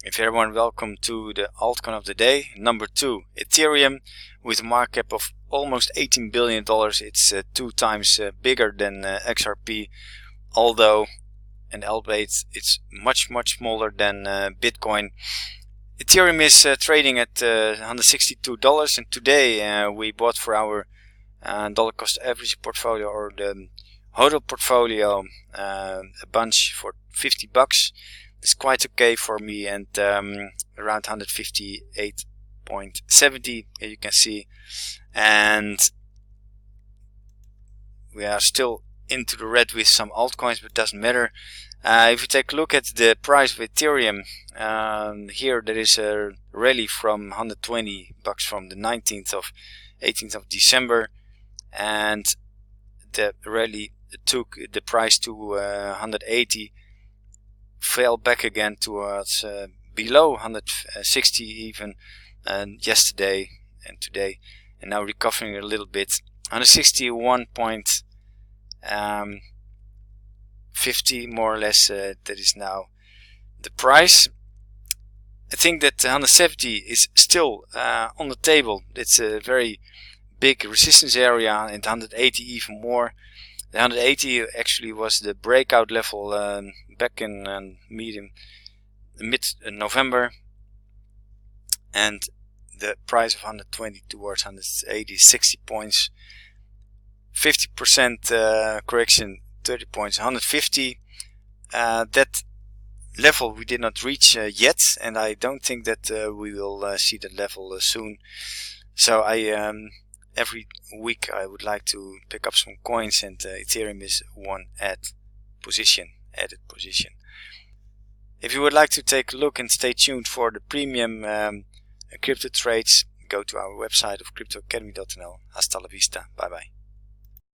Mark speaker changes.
Speaker 1: If everyone, welcome to the altcoin of the day. Number 2, Ethereum, with a market cap of almost $18 billion. It's 2 times bigger than XRP, although and albeit it's much smaller than Bitcoin. Ethereum is trading at $162, and today we bought for our dollar cost average portfolio, or the HODL portfolio, a bunch for $50. It's quite okay for me, and around 158.70, as you can see, and we are still into the red with some altcoins, but it doesn't matter. If you take a look at the price of Ethereum, here there is a rally from $120 from the 18th of December, and the rally took the price to 180, fell back again towards below 160 even, and yesterday and today, and now recovering a little bit. 161.50 more or less, that is now the price. I think that 170 is still on the table. It's a very big resistance area, and 180 even more. The 180 actually was the breakout level back in mid-November, and the price of 120 towards 180, 60 points, 50% correction, 30 points, 150. That level we did not reach yet, and I don't think that we will see that level soon. So every week I would like to pick up some coins, and Ethereum is one added position. If you would like to take a look and stay tuned for the premium crypto trades, go to our website of cryptoacademy.nl. Hasta la vista. Bye bye.